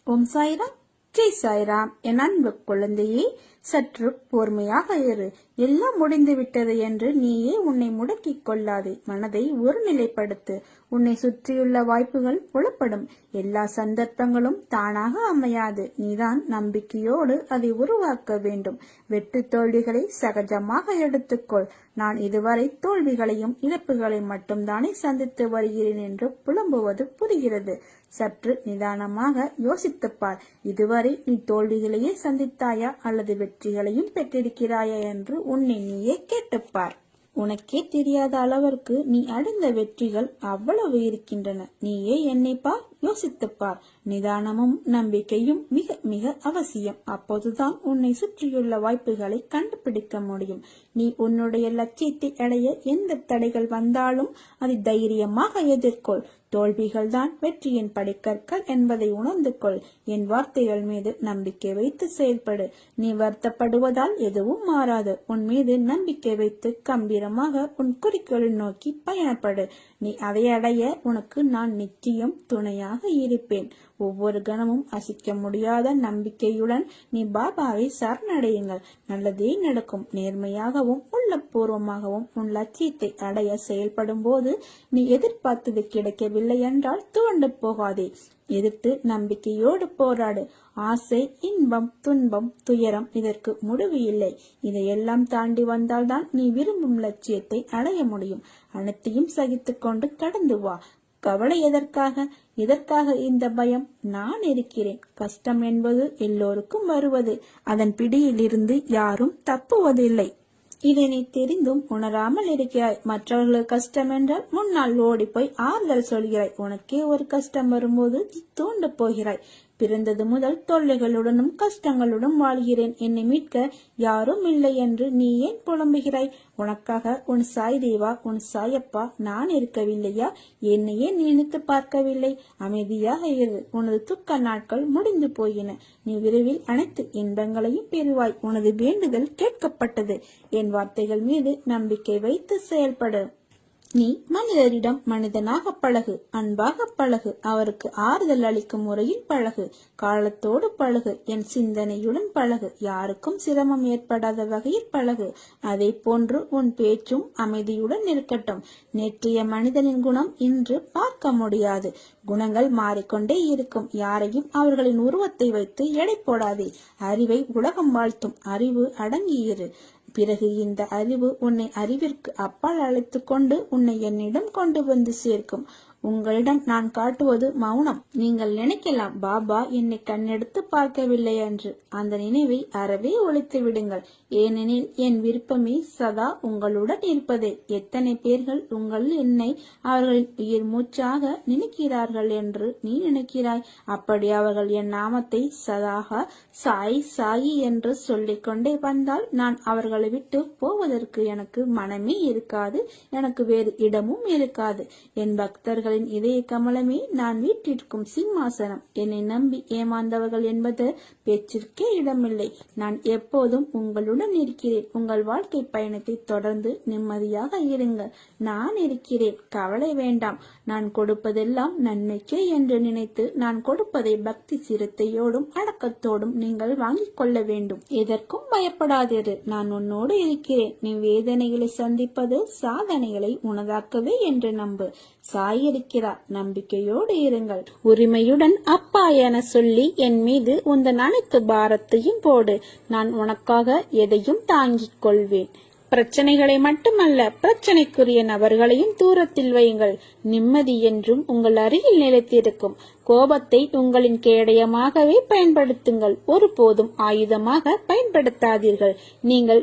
ஓம் சாய்ராம், ஜெய் சாய்ராம். என் அன்பு குழந்தையே, சற்று பொறுமையாக இரு. எல்லாம் முடிந்து விட்டது என்று நீயே உன்னை முடக்கிக் கொள்ளாதே. மனதை ஒருநிலைப்படுத்து. உன்னை சுற்றியுள்ள வாய்ப்புகள் புலப்படும். எல்லா சந்தர்ப்பங்களும் தானாக அமையாது. நீதான் நம்பிக்கையோடு அதை உருவாக்க வேண்டும். வெற்றி தோல்விகளை சகஜமாக எடுத்துக்கொள். நான் இதுவரை தோல்விகளையும் இழப்புகளையும் மட்டும்தானே சந்தித்து வருகிறேன் என்று புலம்புவது புரிகிறது. சற்று நிதானமாக யோசித்துப்பார். இதுவரை நீ தோல்விகளையே சந்தித்தாயா அல்லது வெற்றிகளையும் பெற்றிருக்கிறாயா என்று உன்னை நீயே கேட்டுப்பார். உனக்கே தெரியாத அளவிற்கு நீ அடைந்த வெற்றிகள் அவ்வளவு இருக்கின்றன. நீயே என்னை பார், யோசித்துப்பார். நிதானமும் நம்பிக்கையும் மிக மிக அவசியம். அப்போதுதான் உன்னை சுற்றியுள்ள வாய்ப்புகளை கண்டுபிடிக்க முடியும். நீ உன்னுடைய லட்சியத்தை அடைய எந்த தடைகள் வந்தாலும் அதை தைரியமாக எதிர்கொள். தோல்விகள் தான் வெற்றியின் படிக்கற்கள் என்பதை உணர்ந்து கொள். என் வார்த்தைகள் மீது நம்பிக்கை வைத்து செயல்படு. நீ வருத்தப்படுவதால் எதுவும் மாறாது. உன் மீது நம்பிக்கை வைத்து கம்பீரமாக உன் குறிக்கோளை நோக்கி பயணப்படு. நீ அதை அடைய உனக்கு நான் நிச்சயம் துணையாக இருப்பேன். ஒவ்வொரு கணமும் அசைக்க முடியாத நம்பிக்கையுடன் நீ பாபாவை சரணடையுங்கள். நல்லதே நடக்கும். நேர்மையாகவும் உள்ளபூர்வமாகவும் உன் லட்சியத்தை அடைய செயல்படும் போது நீ எதிர்பார்த்தது கிடைக்கவில்லை என்றால் துவண்டு போகாதே. எதிர்த்து நம்பிக்கையோடு போராடு. ஆசை, இன்பம், துன்பம், துயரம் இதற்கு முடிவு இல்லை. இதையெல்லாம் தாண்டி வந்தால்தான் நீ விரும்பும் லட்சியத்தை அடைய முடியும். அனைத்தையும் சகித்துக் கொண்டு கடந்து வா. கவலை எதற்காக இந்த பயம்? நான் இருக்கிறேன். கஷ்டம் என்பது எல்லோருக்கும் வருவது. அதன் பிடியில் இருந்து யாரும் தப்புவதில்லை. இதனை தெரிந்தும் உணராமல் இருக்கிறாய். மற்றவர்களுக்கு கஷ்டம் என்றால் முன்னால் ஓடி போய் ஆறுதல் சொல்கிறாய். உனக்கே ஒரு கஷ்டம் வரும்போது தூண்டு போகிறாய். பிறந்தது முதல் தொல்லைகளுடனும் கஷ்டங்களுடன் வாழ்கிறேன், என்னை மீட்க யாரும் இல்லை என்று நீ ஏன் புலம்புகிறாய்? உனக்காக உன் சாய் தேவா, உன் சாயப்பா நான் இருக்கவில்லையா? என்னையே நினைத்து பார்க்கவில்லை? அமைதியாக இரு. உனது துக்க நாட்கள் முடிந்து போயின. நீ விரைவில் அனைத்து இன்பங்களையும் பெறுவாய். உனது வேண்டுதல் கேட்கப்பட்டது. என் வார்த்தைகள் மீது நம்பிக்கை வைத்து செயல்படு. நீ மனிதரிடம் மனிதனாக பழகு. அன்பாக பழகு. அவருக்கு ஆறுதல் அளிக்கும் முறையில் பழகு. காலத்தோடு பழகு. என் சிந்தனையுடன் பழகு. யாருக்கும் சிரமம் ஏற்படாத வகையில் பழகு. அதை போன்று உன் பேச்சும் அமைதியுடன் இருக்கட்டும். நேற்றைய மனிதனின் குணம் இன்று பார்க்க முடியாது. குணங்கள் மாறிக்கொண்டே இருக்கும். யாரையும் அவர்களின் உருவத்தை வைத்து எடை போடாதே. அறிவை உலகம் வாழ்த்தும். அறிவு அடங்கியிரு. பிறகு இந்த அறிவு உன்னை அறிவிற்கு அப்பால் அழைத்து கொண்டு உன்னை என்னிடம் கொண்டு வந்து சேர்க்கும். உங்களிடம் நான் காட்டுவது மௌனம். நீங்கள் நினைக்கலாம் பாபா என்னை கண்ணெடுத்து பார்க்கவில்லை என்று. அந்த நினைவை அறவே ஒழித்து விடுங்கள். ஏனெனில் என் விருப்பமே சதா உங்களுடன் இருப்பதே. எத்தனை பேர்கள் என்னை அவர்களின் உயிர் மூச்சாக நினைக்கிறார்கள் என்று நீ நினைக்கிறாய்? அப்படி அவர்கள் என் நாமத்தை சதாக சாய் சாயி என்று சொல்லிக் கொண்டே வந்தால் நான் அவர்களை விட்டு போவதற்கு எனக்கு மனமே இருக்காது. எனக்கு வேறு இடமும் இருக்காது. என் பக்தர்கள் இதய கமலமே நான் வீட்டிற்கும் சிம்மாசனம். என்னை நம்பி ஏமாந்தவர்கள் என்பது பேச்சிற்கே இடமில்லை. நான் எப்போதும் உங்களுடன் இருக்கிறேன். உங்கள் வாழ்க்கை பயணத்தை தொடர்ந்து நிம்மதியாக இருங்கள். நான் இருக்கிறேன். கவலை வேண்டாம். நான் கொடுப்பதெல்லாம் நன்மைக்கே என்று நினைத்து நான் கொடுப்பதை பக்தி சிரத்தையோடும் அடக்கத்தோடும் நீங்கள் வாங்கிக் கொள்ள வேண்டும். எதற்கும் பயப்படாதிரு. நான் உன்னோடு இருக்கிறேன். நீ வேதனைகளை சந்திப்பது சாதனைகளை உனதாக்கவே என்று நம்பு. சாய் இருக்கிறார். நம்பிக்கையோடு இருங்கள். உரிமையுடன் அப்பா என சொல்லி என் மீது உந்தன் அனைத்து பாரத்தையும் போடு. நான் உனக்காக எதையும் தாங்கிக் கொள்வேன். பிரச்சனைகளை மட்டுமல்ல, பிரச்சனைக்குரிய நபர்களையும் தூரத்தில் வையுங்கள். நிம்மதி என்றும் உங்கள் அருகில் நிலைத்திருக்கும். கோபத்தை உங்களின் கேடயமாகவே பயன்படுத்துங்கள். ஒருபோதும் ஆயுதமாக பயன்படுத்தாதீர்கள்.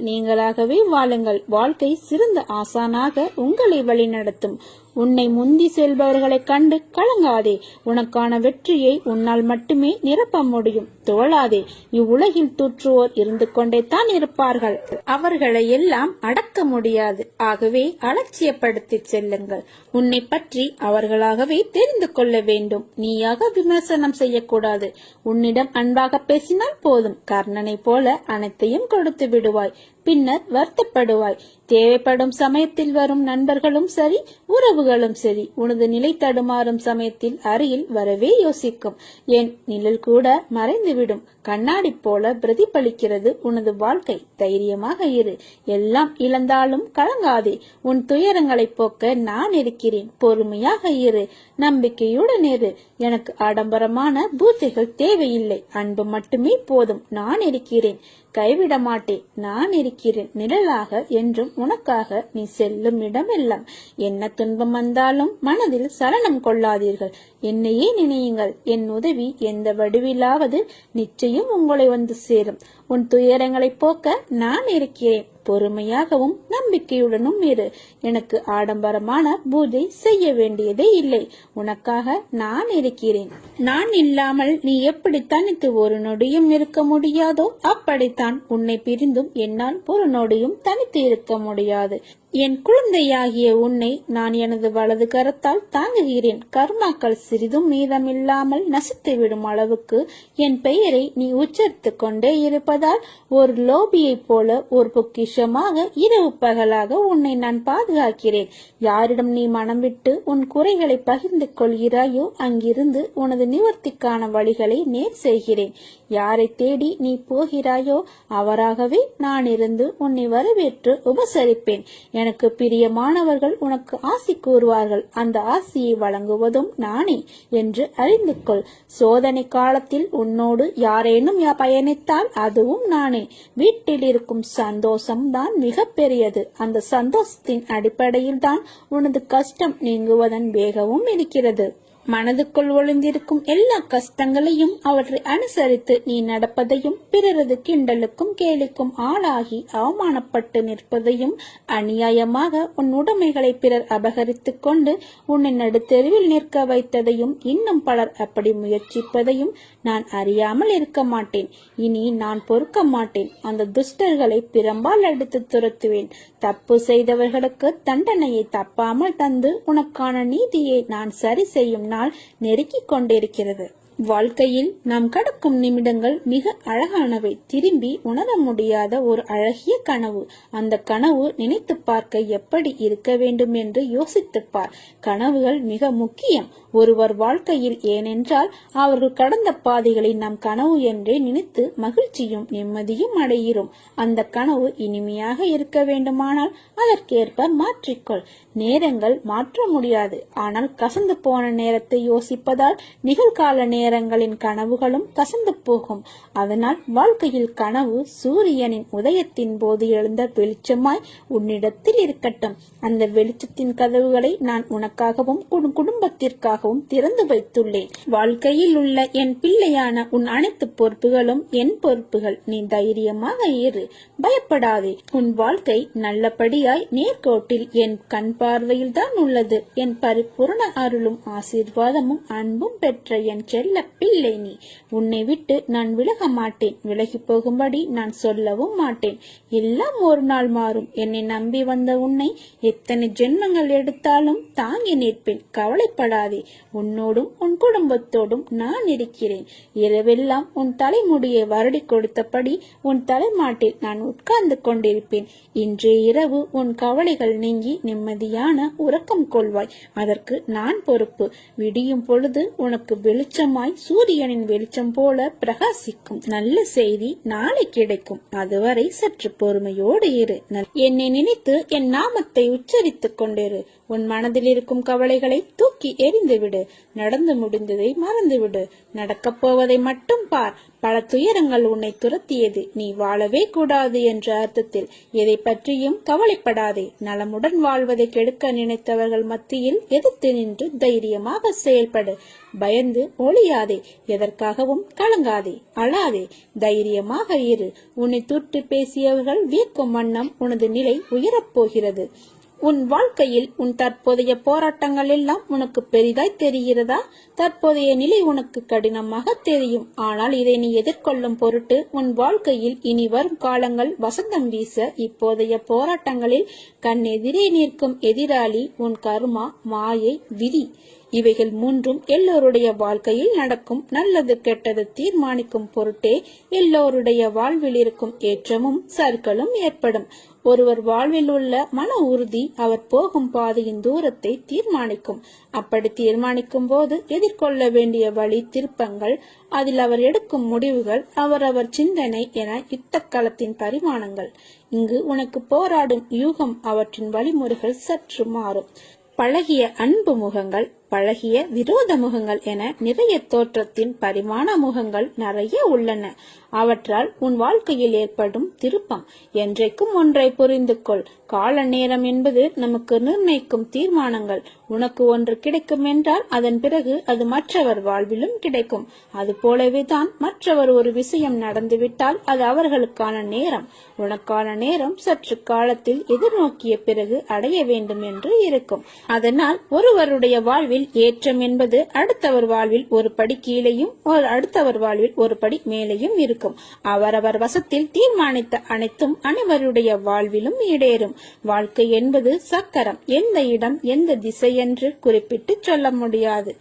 நீங்களாகவே வாழுங்கள். வாழ்க்கை சிறந்த ஆசானாக உங்களை வழிநடத்தும். உன்னை முந்தி செல்பவர்களை கண்டு கலங்காதே. உனக்கான வெற்றியை உன்னால் மட்டுமே நிரப்ப முடியும். தோழாதே. இவ்வுலகில் தூற்றுவோர் இருந்து கொண்டே தான் இருப்பார்கள். அவர்களை எல்லாம் அடக்க முடியாது. ஆகவே அலட்சியப்படுத்தி செல்லுங்கள். உன்னை பற்றி அவர்களாகவே தெரிந்து கொள்ள வேண்டும். நீயாக விமர்சனம் செய்யக்கூடாது. உன்னிடம் அன்பாக பேசினால் போதும். கர்ணனை போல அனைத்தையும் கொடுத்து விடுவாய். பின்னர் வருத்தப்படுவாய். தேவைப்படும் சமயத்தில் வரும் நண்பர்களும் சரி, உறவுகளும் சரி, உனது நிலை தடுமாறும் சமயத்தில் அருகில் வரவே யோசிக்கும். என் நிழல் கூட மறைந்துவிடும். கண்ணாடி போல பிரதிபலிக்கிறது உனது வாழ்க்கை. தைரியமாக இரு. எல்லாம் இழந்தாலும் கலங்காதே. உன் துயரங்களை போக்க நான் இருக்கிறேன். பொறுமையாக இரு. நம்பிக்கையுடன் இரு. எனக்கு ஆடம்பரமான பூஜைகள் தேவையில்லை. அன்பு மட்டுமே போதும். நான் இருக்கிறேன். கைவிட மாட்டேன். நான் இருக்கிறேன் நிழலாக என்றும் உனக்காக. நீ செல்லும் இடமெல்லாம் என்ன துன்பம் வந்தாலும் மனதில் சலனம் கொள்ளாதீர்கள். என்னையே நினையுங்கள். என் உதவி எந்த வடிவிலாவது நிச்சயம் உங்களை வந்து சேரும். உன் துயரங்களை போக்க நான் இருக்கிறேன். பொறுமையாகவும் நம்பிக்கையுடனும் இரு. எனக்கு ஆடம்பரமான பூஜை செய்ய வேண்டியதே இல்லை. உனக்காக நான் இருக்கிறேன். நான் இல்லாமல் நீ எப்படி தனித்து ஒரு நொடியும் இருக்க முடியாதோ அப்படித்தான் உன்னை பிரிந்தும் என்னால் ஒரு நொடியும் தனித்து இருக்க முடியாது. என் குழந்தையாகிய உன்னை நான் எனது வலது கரத்தால் தாங்குகிறேன். கர்மாக்கள் சிறிதும் மீதமில்லாமல் நசித்து விடும் அளவுக்கு என் பெயரை நீ உச்சரித்துக் கொண்டே இருப்பதால் ஒரு லோபியைப் போல ஒரு பொக்கிஷமாக இரவு பகலாக உன்னை நான் பாதுகாக்கிறேன். யாரிடம் நீ மனம் விட்டு உன் குறைகளை பகிர்ந்து கொள்கிறாயோ அங்கிருந்து உனது நிவர்த்திக்கான வழிகளை நேர் செய்கிறேன். யாரை தேடி நீ போகிறாயோ அவராகவே நான் இருந்து உன்னை வரவேற்று உபசரிப்பேன். எனக்கு பிரியமானவர்கள் உனக்கு ஆசி கூறுவார்கள். அந்த ஆசியை வழங்குவதும் நானே என்று அறிந்து கொள். சோதனை காலத்தில் உன்னோடு யாரேனும் பயணித்தால் அதுவும் நானே. வீட்டில் இருக்கும் சந்தோஷம் தான் மிக பெரியது. அந்த சந்தோஷத்தின் அடிப்படையில் தான் உனது கஷ்டம் நீங்குவதன் வேகமும் இருக்கிறது. மனதுக்குள் ஒளிந்திருக்கும் எல்லா கஷ்டங்களையும் அவற்றை அனுசரித்து நீ நடப்பதையும் பிறரது கிண்டலுக்கும் கேலிக்கும் ஆளாகி அவமானப்பட்டு நிற்பதையும் அநியாயமாக உன் உடைமைகளை பிறர் அபகரித்துக் கொண்டு உன்னை நடுத்தெருவில் நிற்க வைத்ததையும் இன்னும் பலர் அப்படி முயற்சிப்பதையும் நான் அறியாமல் இருக்க மாட்டேன். இனி நான் பொறுக்க மாட்டேன். அந்த துஷ்டர்களை பிரம்பால் அடித்து துரத்துவேன். தப்பு செய்தவர்களுக்கு தண்டனையை தப்பாமல் தந்து உனக்கான நீதியை நான் சரி செய்யும் நாள் நெருக்கிக் கொண்டிருக்கிறது. வாழ்க்கையில் நாம் கடக்கும் நிமிடங்கள் மிக அழகானவை. திரும்பி உணர முடியாத ஒரு அழகிய கனவு. அந்த கனவு நினைத்து பார்க்க எப்படி இருக்க வேண்டும் என்று யோசித்துப்பார். கனவுகள் மிக முக்கியம் ஒருவர் வாழ்க்கையில். ஏனென்றால் அவர்கள் கடந்த பாதைகளை நாம் கனவு என்றே நினைத்து மகிழ்ச்சியும் நிம்மதியும் அடைகிறோம். அந்த கனவு இனிமையாக இருக்க வேண்டுமானால் அதற்கேற்ப மாற்றிக்கொள். நேரங்கள் மாற்ற முடியாது. ஆனால் கசந்து போன நேரத்தை யோசிப்பதால் நிகழ்கால நேரங்களின் கனவுகளும் கசந்து போகும். அதனால் வாழ்க்கையில் கனவு சூரியனின் உதயத்தின் போது எழுந்த வெளிச்சமாய் உன்னிடத்தில் இருக்கட்டும். அந்த வெளிச்சத்தின் கதவுகளை நான் உனக்காகவும் உன் குடும்பத்திற்காகவும் திறந்து வைத்துள்ளேன். வாழ்க்கையில் உள்ள என் பிள்ளையான உன் அனைத்து பொறுப்புகளும் என் பொறுப்புகள். நீ தைரியமாக இரு. பயப்படாதே. உன் வாழ்க்கை நல்லபடியாய் நேர்கோட்டில் என் கண் பார்வையில் தான் உள்ளது. என் பரிபூர்ண அருளும் ஆசீர்வாதமும் அன்பும் பெற்ற என் செல்ல பிள்ளை நீ. உன்னை விட்டு நான் விலக மாட்டேன். விலகி போகும்படி நான் சொல்லவும் மாட்டேன். எல்லாம் ஒரு நாள் மாறும். என்னை நம்பி வந்த உன்னை எத்தனை ஜென்மங்கள் எடுத்தாலும் தாங்கி நிற்பேன். கவலைப்படாதே. உன்னோடும் உன் குடும்பத்தோடும் நான் இருக்கிறேன். இரவெல்லாம் உன் தலைமுடியை வருடி கொடுத்தபடி உன் தலைமாட்டில் நான் உட்கார்ந்து கொண்டிருப்பேன். இன்றைய இரவு உன் கவலைகள் நீங்கி நிம்மதியான உறக்கம் கொள்வாய். அதற்கு நான் பொறுப்பு. விடியும் பொழுது உனக்கு வெளிச்சமாய் சூரியனின் வெளிச்சம் போல பிரகாசிக்கும். நல்ல செய்தி நாளை கிடைக்கும். அதுவரை சற்று பொறுமையோடு இரு. என்னை நினைத்து என் நாமத்தை உச்சரித்துக் கொண்டிரு. உன் மனதில் இருக்கும் கவலைகளை தூக்கி எறிந்துவிடு. நடந்து முடிந்ததை மறந்துவிடு. நடக்கப் போவதை மட்டும் பார். பல துயரங்கள் உன்னை துரத்தியது. நீ வாழவே கூடாது என்ற அர்த்தத்தில் எதை பற்றியும் கவலைப்படாதே. நலமுடன் வாழ்வதை கெடுக்க நினைத்தவர்கள் மத்தியில் எதிர்த்து நின்று தைரியமாக செயல்படு. பயந்து ஒளியாதே. எதற்காகவும் கலங்காதே. அழாதே. தைரியமாக இரு. உன்னை தூற்றி பேசியவர்கள் வியக்கும் வண்ணம் உனது நிலை உயரப்போகிறது. உன் வாழ்க்கையில் உன் தற்போதைய போராட்டங்கள் எல்லாம் உனக்கு பெரிதாய் தெரிகிறதா? தற்போதைய நிலை உனக்கு கடினமாக தெரியும். ஆனால் இதை நீ எதிர்கொள்ளும் பொருட்டு உன் வாழ்க்கையில் இனி வரும் காலங்கள் வசந்தம் வீச இப்போதைய போராட்டங்களில் கண் எதிரே நிற்கும் எதிராளி உன் கர்மா, மாயை, விதி. இவைகள் மூன்றும் எல்லோருடைய வாழ்க்கையில் நடக்கும் நல்லது கெட்டது தீர்மானிக்கும் பொருட்டே எல்லோருடைய வாழ்வில் இருக்கும் ஏற்றமும் சறுக்கலும் ஏற்படும். ஒருவர் வாழ்வில் உள்ள மன உறுதி அவர் போகும் பாதையின் தூரத்தை தீர்மானிக்கும். அப்படி தீர்மானிக்கும் போது எதிர்கொள்ள வேண்டிய வழி திருப்பங்கள், அதில் அவர் எடுக்கும் முடிவுகள், அவரவர் சிந்தனை என யுத்த களத்தின் பரிமாணங்கள். இங்கு உனக்கு போராடும் யூகம், அவற்றின் வழிமுறைகள் சற்று மாறும். பழகிய அன்பு முகங்கள், பழகிய விரோத முகங்கள் என நிறைய தோற்றத்தின் பரிமாண முகங்கள் நிறைய உள்ளன. அவற்றால் உன் வாழ்க்கையில் ஏற்படும் திருப்பம். என்றைக்கும் ஒன்றை புரிந்து கொள், கால நேரம் என்பது நமக்கு நிர்ணயிக்கும் தீர்மானங்கள். உனக்கு ஒன்று கிடைக்கும் என்றால் அதன் பிறகு அது மற்றவர் வாழ்விலும் கிடைக்கும். அது போலவே தான் மற்றவர் ஒரு விஷயம் நடந்துவிட்டால் அது அவர்களுக்கான நேரம். உனக்கான நேரம் சற்று காலத்தில் எதிர்நோக்கிய பிறகு அடைய வேண்டும் என்று இருக்கும். அதனால் ஒருவருடைய வாழ்வில் ஏற்றம் என்பது அடுத்தவர் வாழ்வில் ஒரு படி கீழேயும் அடுத்தவர் வாழ்வில் ஒரு படி மேலேயும் இருக்கும். அவரவர் வசத்தில் தீர்மானித்த அனைத்தும் அனைவருடைய வாழ்விலும் ஈடேறும். வாழ்க்கை என்பது சக்கரம். எந்த இடம் எந்த திசை என்று குறிப்பிட்டு சொல்ல முடியாது.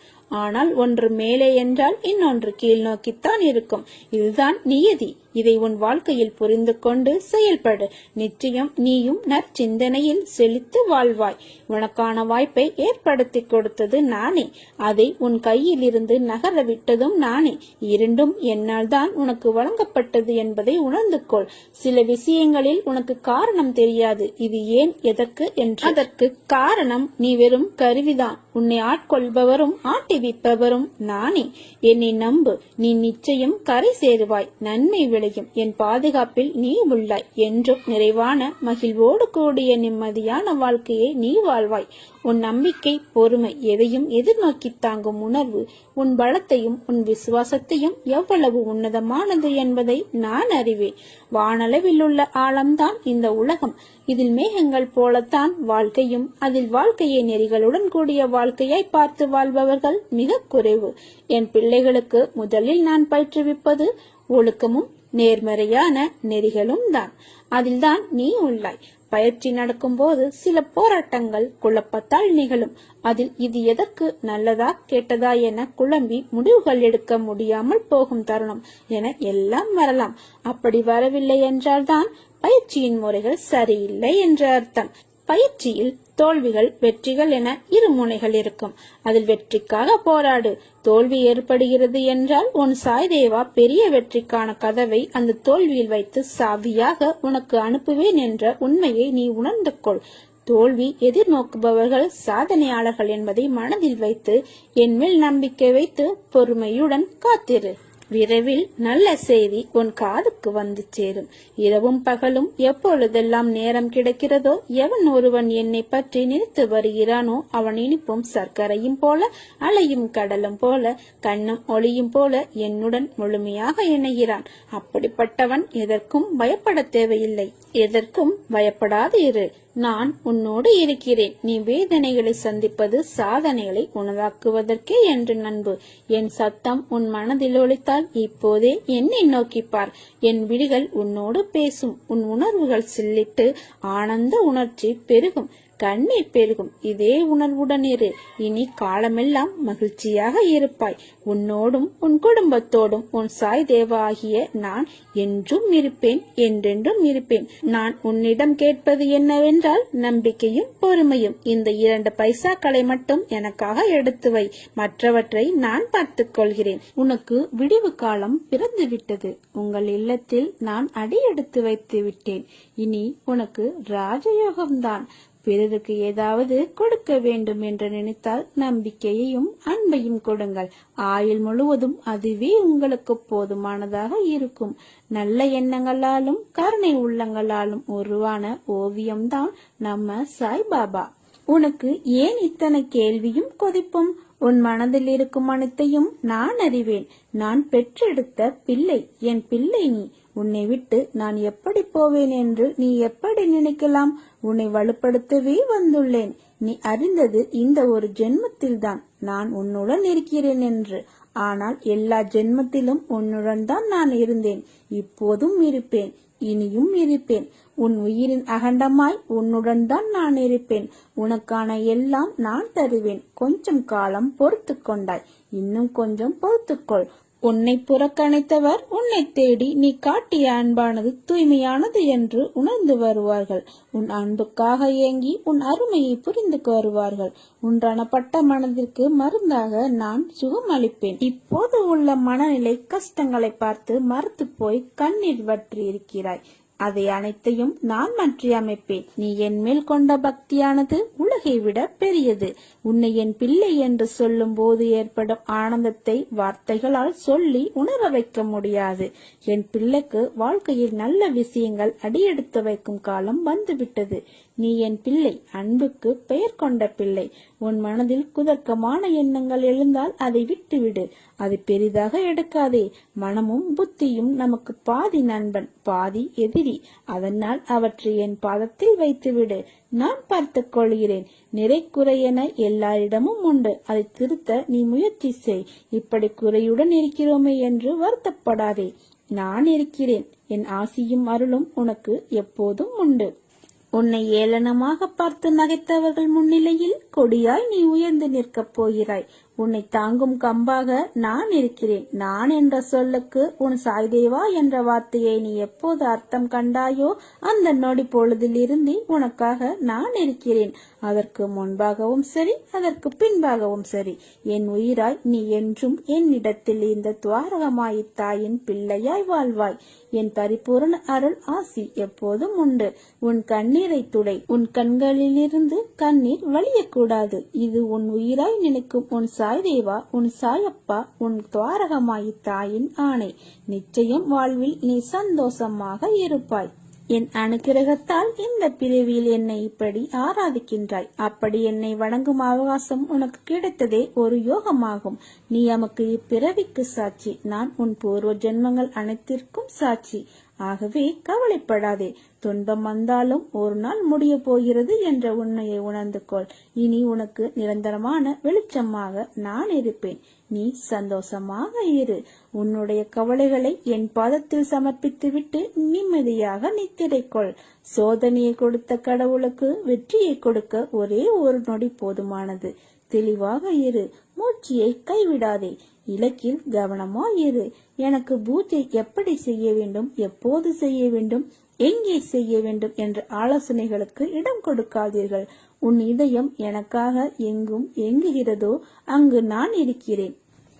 ஆனால் ஒன்று மேலே என்றால் இன்னொன்று கீழ் நோக்கித்தான் இருக்கும். இதுதான் நியதி. இதை உன் வாழ்க்கையில் புரிந்து கொண்டு செயல்படு. நிச்சயம் நீயும் நற்சிந்தனையில் செழித்து வாழ்வாய். உனக்கான வாய்ப்பை ஏற்படுத்தி கொடுத்தது நானே. அதை உன் கையில் இருந்து நகர விட்டதும் நானே. இரண்டும் என்னால் தான் உனக்கு வழங்கப்பட்டது என்பதை உணர்ந்து கொள். சில விஷயங்களில் உனக்கு காரணம் தெரியாது, இது ஏன் எதற்கு என்று. அதற்கு காரணம் நீ வெறும் கருவிதான். உன்னை ஆட்கொள்பவரும் ஆட்டிவிப்பவரும் நானே. என்னை நம்பு, நீ நிச்சயம் கரை சேருவாய். நன்மை விளையும். என் பாதுகாப்பில் நீ உள்ளாய். என்றும் நிறைவான மகிழ்வோடு கூடிய நிம்மதியான வாழ்க்கையை நீ வாழ்வாய். உன் நம்பிக்கை, பொறுமை, எதையும் எதிர்நோக்கி தாங்கும் உணர்வு, உன் பலத்தையும் உன் விசுவாசத்தையும் எவ்வளவு உன்னதமானது என்பதை நான் அறிவேன். வானளவில் உள்ள ஆழம்தான் இந்த உலகம். இதில் மேகங்கள் போலத்தான் வாழ்க்கையும். அதில் வாழ்க்கையை நெறிகளுடன் கூடிய வாழ்க்கையாய் பார்த்து வாழ்பவர்கள் மிக குறைவு. என் பிள்ளைகளுக்கு முதலில் நான் பயிற்றுவிப்பது ஒழுக்கமும் நேர்மறையான நெறிகளும் தான். அதில்தான் நீ உள்ளாய். பயிற்சி நடக்கும் போது சில போராட்டங்கள் குழப்பத்தால் நிகழும். அதில் இது எதற்கு, நல்லதா கெட்டதா என குழம்பி முடிவுகள் எடுக்க முடியாமல் போகும் தருணம் என எல்லாம் வரலாம். அப்படி வரவில்லை என்றால்தான் பயிற்சியின் முறைகள் சரியில்லை என்ற அர்த்தம். பயிற்சியில் தோல்விகள் வெற்றிகள் என இரு முனைகள் இருக்கும். அதில் வெற்றிக்காக போராடு. தோல்வி ஏற்படுகிறது என்றால் உன் சாய்தேவா பெரிய வெற்றிக்கான கதவை அந்த தோல்வியில் வைத்து சாவியாக உனக்கு அனுப்புவேன் என்ற உண்மையை நீ உணர்ந்து கொள். தோல்வி எதிர்நோக்குபவர்கள் சாதனையாளர்கள் என்பதை மனதில் வைத்து என் மேல் நம்பிக்கை வைத்து பொறுமையுடன் காத்திரு. விரைவில் நல்ல செய்தி உன் காதுக்கு வந்து சேரும். இரவும் பகலும் எப்பொழுதெல்லாம் நேரம் கிடைக்கிறதோ, எவன் ஒருவன் என்னை பற்றி நினைத்து வருகிறானோ அவன் இனிப்பும் சர்க்கரையும் போல, அலையும் கடலும் போல, கண்ணும் ஒளியும் போல என்னுடன் முழுமையாக இணைகிறான். அப்படிப்பட்டவன் எதற்கும் பயப்பட தேவையில்லை. எதற்கும் பயப்படாது இரு. நான் உன்னோடு இருக்கிறேன். நீ வேதனைகளை சந்திப்பது சாதனைகளை உணவாக்குவதற்கே என்று நண்பு. என் சத்தம் உன் மனதில் ஒலித்தால் இப்போதே என்னை நோக்கிப்பார். என் விழிகள் உன்னோடு பேசும். உன் உணர்வுகள் சில்லிட்டு ஆனந்த உணர்ச்சி பெருகும், கண்ணீர் பெருகும். இதே உணர்வுடன் இரு. இனி காலமெல்லாம் மகிழ்ச்சியாக இருப்பாய். உன்னோடும் உன் குடும்பத்தோடும் உன் சாய் தேவா ஆகிய நான் என்றும் இருப்பேன், என்றென்றும் இருப்பேன். நான் உன்னிடம் கேட்பது என்னவென்றால் நம்பிக்கையும் பொறுமையும். இந்த 2 பைசாக்களை மட்டும் எனக்காக எடுத்து வை. மற்றவற்றை நான் பார்த்துக் கொள்கிறேன். உனக்கு விடிவு காலம் பிறந்து விட்டது. உங்கள் இல்லத்தில் நான் அடியெடுத்து வைத்து விட்டேன். இனி உனக்கு ராஜயோகம்தான். பிறருக்கு ஏதாவது கொடுக்க வேண்டும் என்று நினைத்தால் நம்பிக்கையையும் அன்பையும் கொடுங்கள். ஆயுள் முழுவதும் அதுவே உங்களுக்கு போதுமானதாக இருக்கும். நல்ல எண்ணங்களாலும் கருணை உள்ளங்களாலும் உருவான ஓவியம்தான் நம்ம சாய்பாபா. உனக்கு ஏன் இத்தனை கேள்வியும் கொதிப்பும்? உன் மனதில் இருக்கும் அனைத்தையும் நான் அறிவேன். நான் பெற்றெடுத்த பிள்ளை, என் பிள்ளை நீ. உன்னை விட்டு நான் எப்படி போவேன் என்று நீ எப்படி நினைக்கலாம்? உன்னை வலுப்படுத்தவே வந்துள்ளேன். நீ அறிந்தது இந்த ஒரு ஜென்மத்தில்தான் நான் உன்னுடன் இருக்கிறேன் என்று. ஆனால் எல்லா ஜென்மத்திலும் உன்னுடன் தான் நான் இருந்தேன், இப்போதும் இருப்பேன். இனியும் இருப்பேன். உன் உயிரின் அகண்டமாய் உன்னுடன் தான் நான் இருப்பேன். உனக்கான எல்லாம் நான் தருவேன். கொஞ்சம் காலம் பொறுத்து கொண்டாய், இன்னும் கொஞ்சம் பொறுத்துக்கொள். உன்னை புறக்கணித்தவர் உன்னை தேடி நீ காட்டிய அன்பானது தூய்மையானது என்று உணர்ந்து வருவார்கள். உன் அன்புக்காக ஏங்கி உன் அருமையை புரிந்து வருவார்கள். உன் ரணப்பட்ட மனதிற்கு மருந்தாக நான் சுகம் அளிப்பேன். இப்போது உள்ள மனநிலை கஷ்டங்களை பார்த்து மறுத்து போய் கண்ணீர் வற்றி இருக்கிறாய். அதை அனைத்தையும் நான் மாற்றி அமைப்பேன். நீ என் மேல் கொண்ட பக்தியானது உலகை விட பெரியது. உன்னை என் பிள்ளை என்று சொல்லும் போது ஏற்படும் ஆனந்தத்தை வார்த்தைகளால் சொல்லி உணர வைக்க முடியாது. என் பிள்ளைக்கு வாழ்க்கையில் நல்ல விஷயங்கள் அடியெடுத்து வைக்கும் காலம் வந்துவிட்டது. நீ என் பிள்ளை, அன்புக்கு பெயர் கொண்ட பிள்ளை. உன் மனதில் குதர்க்கமான எண்ணங்கள் எழுந்தால் அதை விட்டுவிடு. அதை பெரிதாக எடுக்காதே. மனமும் புத்தியும் நமக்கு பாதி நண்பன், பாதி எதிரி. அதனால் அவற்றை என் பாதத்தில் வைத்துவிடு. நான் பார்த்துக் கொள்கிறேன். நிறை குறை என எல்லாரிடமும் உண்டு. அதை திருத்த நீ முயற்சி செய். இப்படி குறையுடன் இருக்கிறோமே என்று வருத்தப்படாதே. நான் இருக்கிறேன். என் ஆசியும் அருளும் உனக்கு எப்போதும் உண்டு. உன்னை ஏளனமாக பார்த்து நகைத்தவர்கள் முன்னிலையில் கொடியாய் நீ உயர்ந்து நிற்கப் போகிறாய். உன்னை தாங்கும் கம்பாக நான் இருக்கிறேன். நான் என்ற சொல்லுக்கு உன் சாய்தேவா என்ற வார்த்தையை நீ எப்போது அர்த்தம் கண்டாயோ அந்த நொடி பொழுதில் இருந்து உனக்காக நான் இருக்கிறேன். அதற்கு முன்பாகவும் சரி, அதற்கு பின்பாகவும் சரி. என் உயிராய் நீ என்றும் என்னிடத்தில் இந்த துவாரகமாயி தாயின் பிள்ளையாய் வாழ்வாய். என் பரிபூரண அருள் ஆசி எப்போதும் உண்டு. உன் கண்ணீரை துடை. உன் கண்களிலிருந்து கண்ணீர் வழியக்கூடாது. இது உன் உயிராய் நினைக்கும் உன் சாய்தேவா, உன் சாயப்பா, உன் துவாரகமாயி தாயின் ஆணை. நிச்சயம் வாழ்வில் நீ சந்தோஷமாக இருப்பாய். என் அனுக்கிரகத்தால் இந்த பிறவியில் என்னை இப்படி ஆராதிக்கின்றாய். அப்படி என்னை வணங்கும் அவகாசம் உனக்கு கிடைத்ததே ஒரு யோகமாகும். நீ நமக்கு இப்பிறவிக்கு சாட்சி. நான் உன் பூர்வ ஜென்மங்கள் அனைத்திற்கும் சாட்சி. ஆகவே கவலைப்படாதே. துன்பம் வந்தாலும் ஒரு நாள் முடிய போகிறது என்ற உண்மையை உணர்ந்து கொள். இனி உனக்கு நிரந்தரமான வெளிச்சமாக நான் இருப்பேன். நீ சந்தோஷமாக இரு. உன்னுடைய கவலைகளை என் பாதத்தில் சமர்ப்பித்து விட்டு நிம்மதியாக நித்திரைக்கொள். சோதனையை கொடுத்த கடவுளுக்கு வெற்றியை கொடுக்க ஒரே ஒரு நொடி போதுமானது. தெளிவாக இரு. மூச்சியை கைவிடாதே. இலக்கில் கவனமாயிரு. எனக்கு பூஜை எப்படி செய்ய வேண்டும், எப்போது செய்ய வேண்டும், எங்கே செய்ய வேண்டும் என்ற ஆலோசனைகளுக்கு இடம் கொடுக்காதீர்கள். உன் இதயம் எனக்காக எங்கும் எங்குகிறதோ அங்கு நான் இருக்கிறேன்.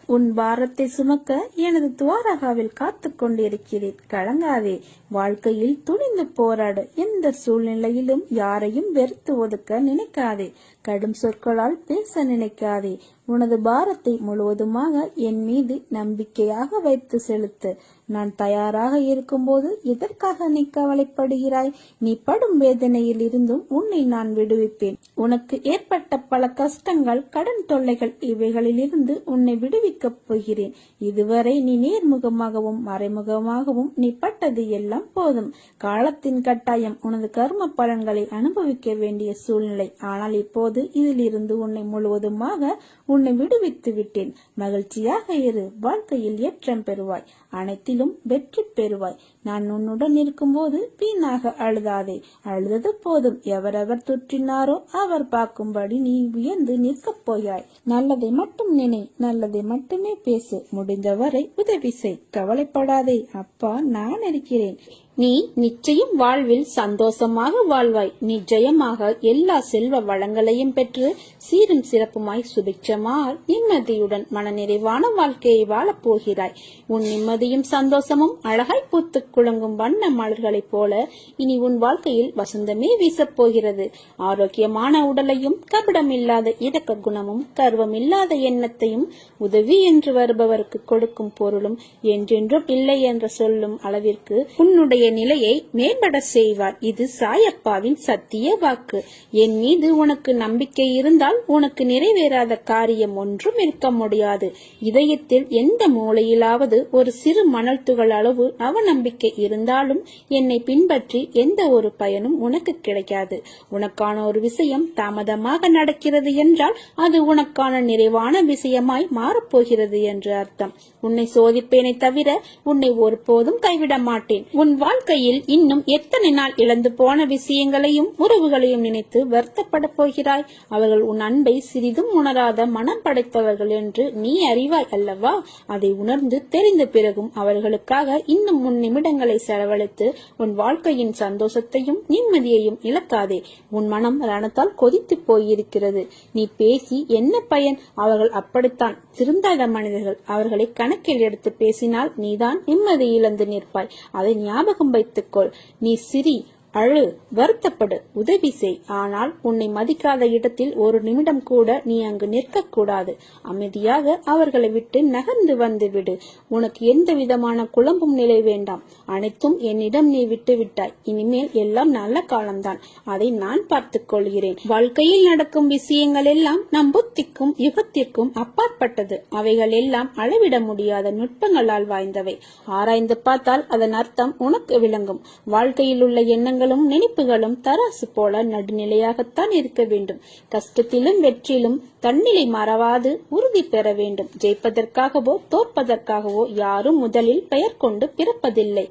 உன் பாரத்தை சுமக்க எனது துவாரகாவில் காத்து கொண்டிருக்கிறேன். கலங்காதே. வாழ்க்கையில் துணிந்து போராடு. எந்த சூழ்நிலையிலும் யாரையும் வெறுத்து ஒதுக்க நினைக்காதே. கடும் சொற்களால் பேச நினைக்காதே. உனது பாரத்தை முழுவதுமாக என் மீது நம்பிக்கையாக வைத்து செலுத்து. நான் தயாராக இருக்கும்போது எதற்காக நீ கவலைப்படுகிறாய்? நீ படும் வேதனையில் இருந்தும் உன்னை நான் விடுவிப்பேன். உனக்கு ஏற்பட்ட பல கஷ்டங்கள், கடன் தொல்லைகள், இவைகளிலிருந்து உன்னை விடுவிக்கப் போகிறேன். இதுவரை நீ நேர்முகமாகவும் மறைமுகமாகவும் நீ பட்டது எல்லாம் போதும். காலத்தின் கட்டாயம் உனது கர்ம பலன்களை அனுபவிக்க வேண்டிய சூழ்நிலை. ஆனால் இப்போது இதிலிருந்து உன்னை முழுவதுமாக உன்னை விடுவித்து விட்டேன். மகிழ்ச்சியாக இரு. வாழ்க்கையில் ஏற்றம் பெறுவாய். அனைத்திலும் வெற்றி பெறுவாய். நான் உன்னுடன் இருக்கும்போது வீணாக அழுதாதே. அழுதது போதும். எவரவர் துற்றினாரோ அவர் பார்க்கும்படி நீ உயர்ந்து நிற்கப் போகிறாய். நல்லதை மட்டும் நினை. நல்லதை மட்டுமே பேசு. முடிந்தவரை உதவி செய். கவலைப்படாதே. அப்பா நான் இருக்கிறேன். நீ நிச்சயம் வாழ்வில் சந்தோஷமாக வாழ்வாய். நிச்சயமாக எல்லா செல்வ வளங்களையும் பெற்று சீரும் சிறப்புமாய் சுபிட்சமாய் நிம்மதியுடன் மனநிறைவான வாழ்க்கையை வாழப் போகிறாய். உன் நிம்மதியும் சந்தோஷமும் அழகாய் பூத்து குலுங்கும் வண்ண மலர்களைப் போல இனி உன் வாழ்க்கையில் வசந்தமே வீசப் போகிறது. ஆரோக்கியமான உடலையும் கபடமில்லாத இரக்க குணமும் கர்வமில்லாத எண்ணத்தையும் உதவி என்று வருபவருக்கு கொடுக்கும் பொருளும் என்றென்றும் இல்லை என்று சொல்லும் அளவிற்கு உன்னுடைய நிலையை மேம்பட செய்வார். இது சாயப்பாவின் சத்திய வாக்கு. என் மீது உனக்கு நம்பிக்கை இருந்தால் உனக்கு நிறைவேறாத காரியம் ஒன்றும் இருக்க முடியாது. இதயத்தில் எந்த மூலையிலாவது ஒரு சிறு மணல் துகள் அளவு அவநம்பிக்கை இருந்தாலும் என்னை பின்பற்றி எந்த ஒரு பயனும் உனக்கு கிடைக்காது. உனக்கான ஒரு விஷயம் தாமதமாக நடக்கிறது என்றால் அது உனக்கான நிறைவான விஷயமாய் மாறப்போகிறது என்று அர்த்தம். உன்னை சோதிப்பேனை தவிர உன்னை ஒருபோதும் கைவிட மாட்டேன். உன் வாழ்க்கையில் இன்னும் எத்தனை நாள் இழந்து போன விஷயங்களையும் உறவுகளையும் நினைத்து வருத்தப்பட போகிறாய்? அவர்கள் உன் அன்பை சிறிதும் உணராத மனம் படைத்தவர்கள் என்று நீ அறிவாய் அல்லவா? அதை உணர்ந்து தெரிந்த பிறகும் அவர்களுக்காக இன்னும் 3 நிமிடங்களை செலவழித்து உன் வாழ்க்கையின் சந்தோஷத்தையும் நிம்மதியையும் இழக்காதே. உன் மனம் ரணத்தால் கொதித்து போயிருக்கிறது. நீ பேசி என்ன பயன்? அவர்கள் அப்படித்தான், திருந்தாத மனிதர்கள். அவர்களை கணக்கில் எடுத்து பேசினால் நீதான் நிம்மதி இழந்து நிற்பாய். அதை ஞாபகம் வைத்துக்கொள். நீ சிரி, அழு, வருத்தப்படு, உதவி செய். ஆனால் உன்னை மதிக்காத இடத்தில் ஒரு நிமிடம் கூட நீ அங்கு நிற்க கூடாது. அமைதியாக அவர்களை விட்டு நகர்ந்து வந்து விடு. உனக்கு எந்த விதமான குழம்பும் நிலை வேண்டாம். அனைத்தும் என்னிடம் நீ விட்டு விட்டாய். இனிமேல் எல்லாம் நல்ல காலம்தான். அதை நான் பார்த்துக் கொள்கிறேன். வாழ்க்கையில் நடக்கும் விஷயங்கள் எல்லாம் நம் புத்திக்கும் யுகத்திற்கும் அப்பாற்பட்டது. அவைகள் எல்லாம் அளவிட முடியாத நுட்பங்களால் வாய்ந்தவை. ஆராய்ந்து பார்த்தால் அதன் அர்த்தம் உனக்கு விளங்கும். வாழ்க்கையில் உள்ள எண்ணங்கள் நினைப்புகளும் தராசு போல நடுநிலையாகத்தான் இருக்க வேண்டும். கஷ்டத்திலும் வெற்றிலும் தன்னிலை மறவாது உறுதி பெற வேண்டும். ஜெயிப்பதற்காகவோ தோற்பதற்காகவோ யாரும் முதலில் பெயர் கொண்டு பிறப்பதில்லை.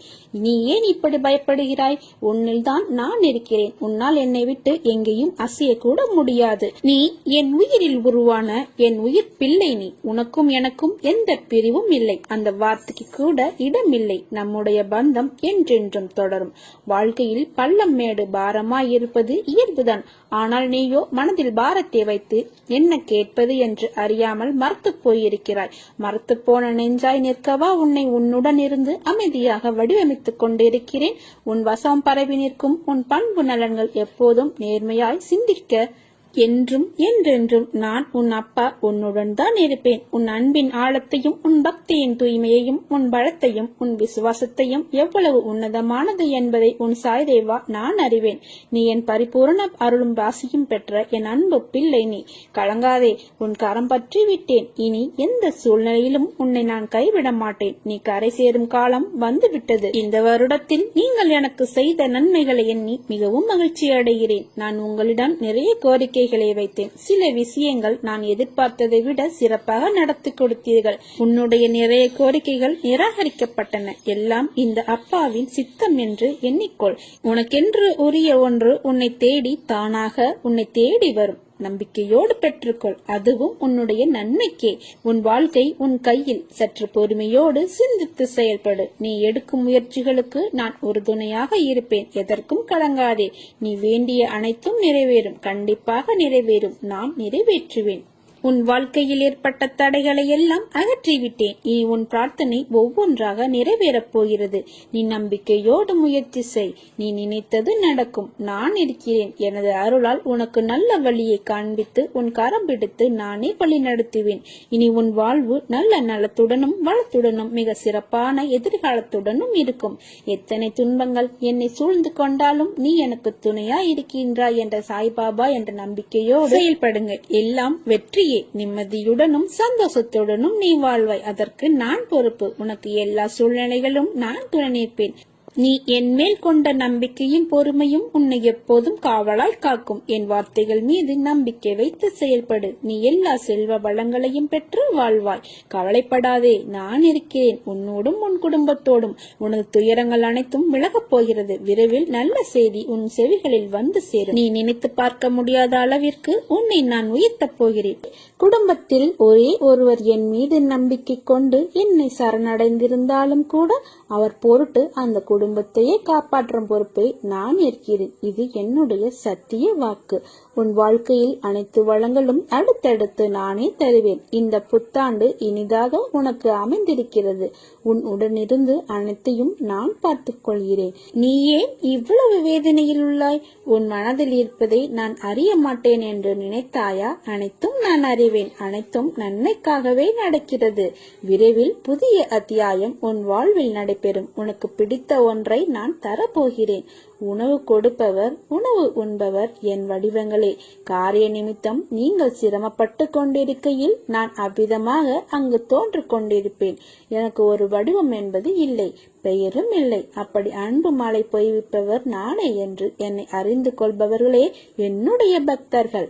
நீ ஏன் இப்படி பயப்படுகிறாய்? உன்னில் தான் நான் இருக்கிறேன். உன்னால் என்னை விட்டு எங்கேயும் அசைய கூட முடியாது. நீ என் உயிரில் உருவான என் உயிர் பிள்ளை. நீ உனக்கும் எனக்கும் எந்த பிரிவும் இல்லை. அந்த வார்த்தைக்கு கூட இடமில்லை. நம்முடைய பந்தம் என்றென்றும் தொடரும். வாழ்க்கையில் பள்ளம் மேடு பாரமாய் இருப்பது இயல்புதான். ஆனால் நீயோ மனதில் பாரத்தை வைத்து என்ன கேட்பது என்று அறியாமல் மறத்து போயிருக்கிறாய். மறத்து போன நெஞ்சாய் நிற்கவா உன்னை உன்னுடன் இருந்து அமைதியாக வடிவமைத்துக் கொண்டிருக்கிறேன். உன் வசம் பரவி நிற்கும் உன் பண்பு நலன்கள் எப்போதும் நேர்மையாய் சிந்திக்க என்றும் என்றென்றும் நான் உன் அப்பா உன்னுடன் தான் இருப்பேன். உன் அன்பின் ஆழத்தையும் உன் பக்தியின் தூய்மையையும் உன் பலத்தையும் உன் விசுவாசத்தையும் எவ்வளவு உன்னதமானது என்பதை உன் சாய்தேவா நான் அறிவேன். நீ என் பரிபூர்ண அருளும் வாசியும் பெற்ற என் அன்பு பிள்ளை. நீ கலங்காதே. உன் கரம் பற்றி விட்டேன். இனி எந்த சூழ்நிலையிலும் உன்னை நான் கைவிட மாட்டேன். நீ கரை சேரும் காலம் வந்துவிட்டது. இந்த வருடத்தில் நீங்கள் எனக்கு செய்த நன்மைகளை எண்ணி மிகவும் மகிழ்ச்சி அடைகிறேன். நான் உங்களிடம் நிறைய கோரிக்கை வைத்தேன். சில விஷயங்கள் நான் எதிர்பார்த்ததை விட சிறப்பாக நடத்தி கொடுத்தீர்கள். உன்னுடைய நிறைய கோரிக்கைகள் நிராகரிக்கப்பட்டன. எல்லாம் இந்த அப்பாவின் சித்தம் என்று எண்ணிக்கொள். உனக்கென்று உரிய ஒன்று உன்னை தேடி தானாக உன்னை தேடி வரும். நம்பிக்கையோடு பெற்றுக்கொள். அதுவும் உன்னுடைய நன்மைக்கே. உன் வாழ்க்கை உன் கையில். சற்று பொறுமையோடு சிந்தித்து செயல்படு. நீ எடுக்கும் முயற்சிகளுக்கு நான் உறுதுணையாக இருப்பேன். எதற்கும் கலங்காதே. நீ வேண்டிய அனைத்தும் நிறைவேறும். கண்டிப்பாக நிறைவேறும். நான் நிறைவேற்றுவேன். உன் வாழ்க்கையில் ஏற்பட்ட தடைகளை எல்லாம் அகற்றிவிட்டேன். இனி உன் பிரார்த்தனை ஒவ்வொன்றாக நிறைவேறப் போகிறது. நீ நம்பிக்கையோடு முயற்சி செய். நீ நினைத்தது நடக்கும். நான் இருக்கிறேன். எனது அருளால் உனக்கு நல்ல வழியை காண்பித்து உன் கரம் பிடித்து நானே வழி நடத்துவேன். இனி உன் வாழ்வு நல்ல நலத்துடனும் வளத்துடனும் மிக சிறப்பான எதிர்காலத்துடனும் இருக்கும். எத்தனை துன்பங்கள் என்னை சூழ்ந்து கொண்டாலும் நீ எனக்கு துணையா இருக்கின்றாய் என்ற சாய்பாபா என்ற நம்பிக்கையோடு செயல்படுங்கள். எல்லாம் வெற்றி. நிம்மதியுடனும் சந்தோஷத்துடனும் நீ வாழ்வாய். அதற்கு நான் பொறுப்பு. உனக்கு எல்லா சூழ்நிலைகளும் நான் துணை நிற்பேன். நீ என் மேல் கொண்ட நம்பிக்கையும் பொறுமையும் உன்னை எப்போதும் காவலாய் காக்கும். என் வார்த்தைகள் மீது நம்பிக்கை வைத்து செயல்படு. நீ எல்லா செல்வ வளங்களையும் பெற்று வாழ்வாய். கவலைப்படாதே. நான் இருக்கிறேன். உன்னோடும் உன் குடும்பத்தோடும். உனது துயரங்கள் அனைத்தும் விலகப் போகிறது. விரைவில் நல்ல செய்தி உன் செவிகளில் வந்து சேரும். நீ நினைத்து பார்க்க முடியாத அளவிற்கு உன்னை நான் உயர்த்தப் போகிறேன். குடும்பத்தில் ஒரே ஒருவர் என் மீது நம்பிக்கை கொண்டு என்னை சரணடைந்திருந்தாலும் கூட அவர் பொருட்டு அந்த குடும்பத்தையே காப்பாற்றும் பொறுப்பை நான் ஏற்கிறேன். இது என்னுடைய சத்திய வாக்கு. உன் வாழ்க்கையில் அனைத்து வளங்களும் அடுத்தடுத்து நானே தருவேன். இந்த புத்தாண்டு இனிதாக உனக்கு அமைந்திருக்கிறது. உன் உடனிருந்து அனைத்தையும் நான் பார்த்துக் கொள்கிறேன். நீ ஏன் இவ்வளவு வேதனையில் உள்ளாய்? உன் மனதில் இருப்பதை நான் அறிய மாட்டேன் என்று நினைத்தாயா? அனைத்தும் நான் அறிவேன். அனைத்தும் நன்மைக்காகவே நடக்கிறது. விரைவில் புதிய அத்தியாயம் உன் வாழ்வில் நடைபெறும். உனக்கு பிடித்த ஒன்றை நான் தரப்போகிறேன். உணவு கொடுப்பவர், உணவு உண்பவர் என் வடிவங்களே. காரிய நிமித்தம் நீங்கள் சிரமப்பட்டு கொண்டிருக்கையில் நான் அவ்விதமாக அங்கு தோன்று கொண்டிருப்பேன். எனக்கு ஒரு வடிவம் என்பது இல்லை, பெயரும் இல்லை. அப்படி அன்பு மாலை பொய்விப்பவர் நானே என்று என்னை அறிந்து கொள்பவர்களே என்னுடைய பக்தர்கள்.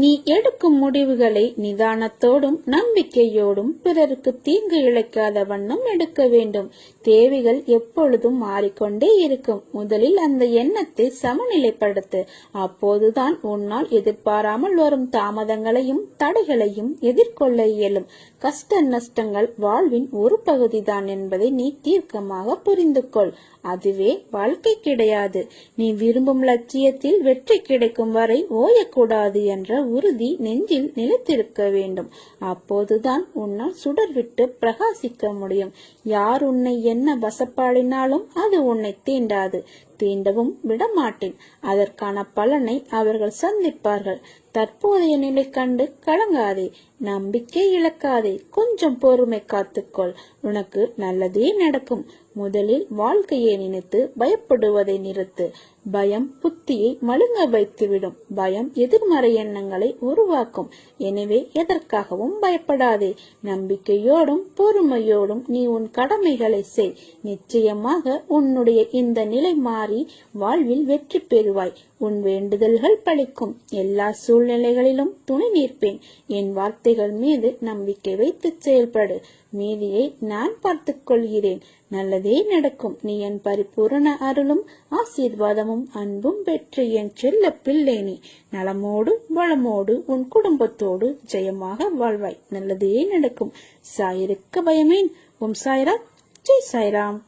நீ எடுக்கும் முடிவுகளை நிதானத்தோடும் நம்பிக்கையோடும் பிறருக்கு தீங்கு இழைக்காத வண்ணம் எடுக்க வேண்டும். தேவைகள் எப்பொழுதும் மாறிக்கொண்டே இருக்கும். முதலில் அந்த எண்ணத்தை சமநிலைப்படுத்து. அப்போதுதான் உன்னால் எதிர்பாராமல் வரும் தாமதங்களையும் தடைகளையும் எதிர்கொள்ள இயலும். கஷ்ட நஷ்டங்கள் வாழ்வின் ஒரு பகுதிதான் என்பதை நீ தீர்க்கமாக புரிந்து கொள். அதுவே வாழ்க்கை கிடையாது. நீ விரும்பும் லட்சியத்தில் வெற்றி கிடைக்கும் வரை ஓயக்கூடாது என்ற உறுதி நெஞ்சில் நிலைத்திருக்க வேண்டும். அப்போதுதான் உன்னால் சுடர்விட்டு பிரகாசிக்க முடியும். யார் உன்னை என்ன வசப்பாடினாலும் அது உன்னை தீண்டாது. தீண்டவும் விடமாட்டேன். அதற்கான பலனை அவர்கள் சந்திப்பார்கள். தற்போதைய நிலை கண்டு கலங்காதே, நம்பிக்கை இழக்காதே. கொஞ்சம் பொறுமை காத்துக்கொள். உனக்கு நல்லதே நடக்கும். முதலில் வாழ்க்கையை நினைத்து பயப்படுவதை நிறுத்து. பயம் புத்தியை மழுங்க வைத்துவிடும். பயம் எதிர்மறை எண்ணங்களை உருவாக்கும். எனவே எதற்காகவும் பயப்படாதே. நம்பிக்கையோடும் பொறுமையோடும் நீ உன் கடமைகளை செய். நிச்சயமாக உன்னுடைய இந்த நிலை மாறி வாழ்வில் வெற்றி பெறுவாய். உன் வேண்டுதல்கள் பலிக்கும். எல்லா சூழ்நிலைகளிலும் துணை நிற்பேன். என் வார்த்தைகள் மீது நம்பிக்கை வைத்து செயல்படு. மீதியை நான் பார்த்துக் கொள்கிறேன். நல்லதே நடக்கும். நீ என் பரிபூரண அருளும் ஆசீர்வாதமும் அன்பும் பெற்று என் செல்ல பிள்ளை. நீ நலமோடு வளமோடு உன் குடும்பத்தோடு ஜெயமாக வாழ்வாய். நல்லதே நடக்கும். சாயிருக்க பயமேன். ஓம் சாய்ராம். ஜெய் சாய்ராம்.